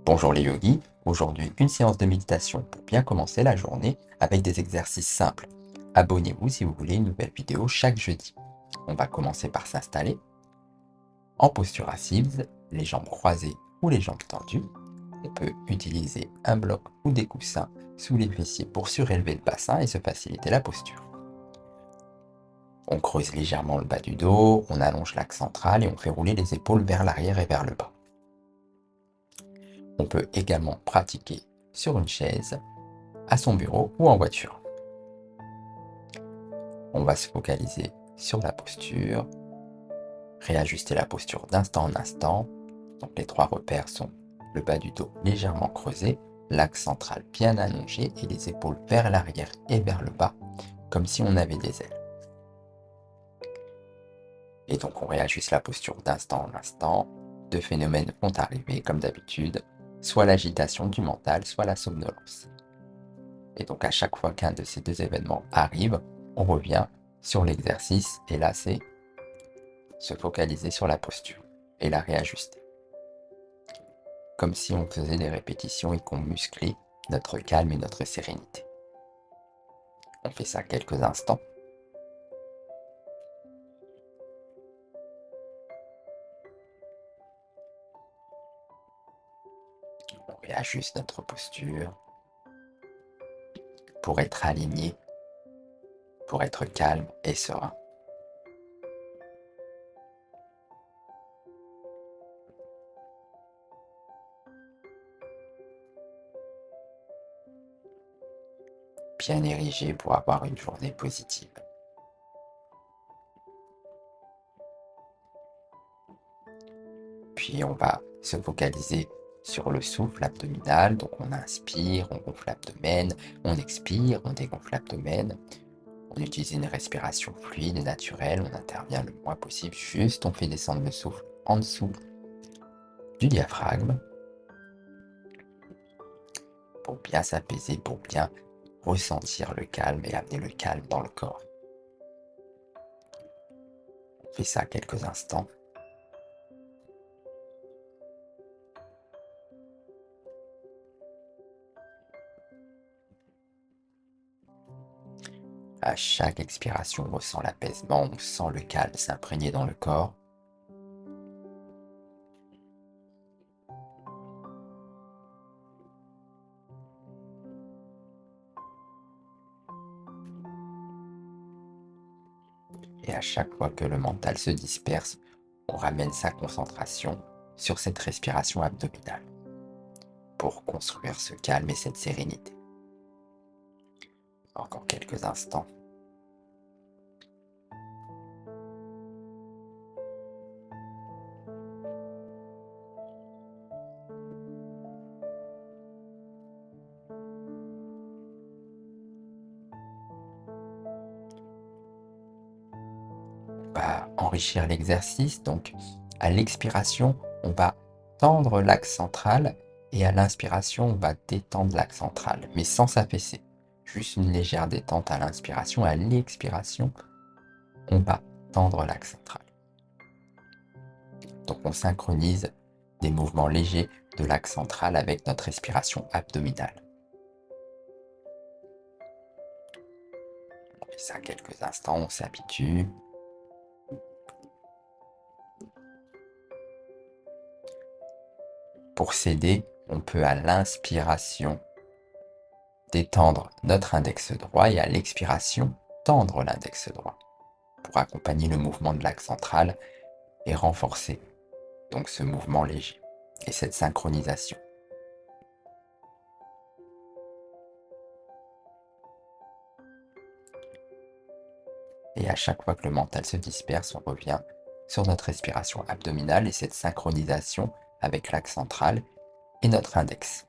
Bonjour les yogis, aujourd'hui une séance de méditation pour bien commencer la journée avec des exercices simples. Abonnez-vous si vous voulez une nouvelle vidéo chaque jeudi. On va commencer par s'installer en posture assise, les jambes croisées ou les jambes tendues. On peut utiliser un bloc ou des coussins sous les fessiers pour surélever le bassin et se faciliter la posture. On creuse légèrement le bas du dos, on allonge l'axe central et on fait rouler les épaules vers l'arrière et vers le bas. On peut également pratiquer sur une chaise, à son bureau ou en voiture. On va se focaliser sur la posture, réajuster la posture d'instant en instant. Donc les trois repères sont le bas du dos légèrement creusé, l'axe central bien allongé et les épaules vers l'arrière et vers le bas, comme si on avait des ailes. Et donc on réajuste la posture d'instant en instant. Deux phénomènes vont arriver comme d'habitude, soit l'agitation du mental, soit la somnolence. Et donc à chaque fois qu'un de ces deux événements arrive, on revient sur l'exercice et là c'est se focaliser sur la posture et la réajuster. Comme si on faisait des répétitions et qu'on musclait notre calme et notre sérénité. On fait ça quelques instants. On réajuste notre posture pour être aligné, pour être calme et serein. Bien érigé pour avoir une journée positive. Puis on va se focaliser sur le souffle abdominal. Donc on inspire, on gonfle l'abdomen, on expire, on dégonfle l'abdomen. On utilise une respiration fluide et naturelle, on intervient le moins possible, juste on fait descendre le souffle en dessous du diaphragme pour bien s'apaiser, pour bien ressentir le calme et amener le calme dans le corps. On fait ça quelques instants. À chaque expiration, on ressent l'apaisement, on sent le calme s'imprégner dans le corps. Et à chaque fois que le mental se disperse, on ramène sa concentration sur cette respiration abdominale pour construire ce calme et cette sérénité. Encore quelques instants. On va enrichir l'exercice. Donc, à l'expiration, on va tendre l'axe central et à l'inspiration, on va détendre l'axe central, mais sans s'affaisser. Juste une légère détente à l'inspiration. À l'expiration, on va tendre l'axe central. Donc, on synchronise des mouvements légers de l'axe central avec notre respiration abdominale. On fait ça quelques instants, on s'habitue. Pour s'aider, on peut à l'inspiration détendre notre index droit et à l'expiration, tendre l'index droit pour accompagner le mouvement de l'axe central et renforcer donc ce mouvement léger et cette synchronisation. Et à chaque fois que le mental se disperse, on revient sur notre respiration abdominale et cette synchronisation avec l'axe central et notre index.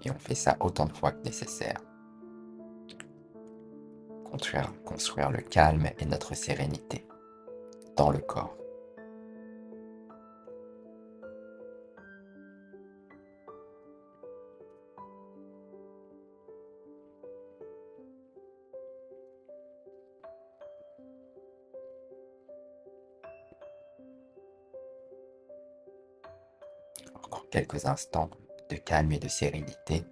Et on fait ça autant de fois que nécessaire. Construire le calme et notre sérénité dans le corps. Encore quelques instants de calme et de sérénité.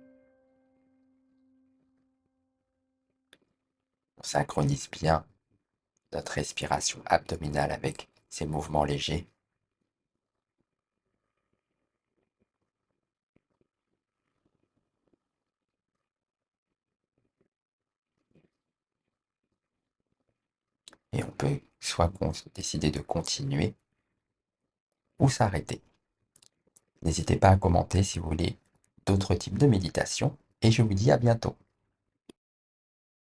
On synchronise bien notre respiration abdominale avec ces mouvements légers. Et on peut soit décider de continuer ou s'arrêter. N'hésitez pas à commenter si vous voulez d'autres types de méditation et je vous dis à bientôt.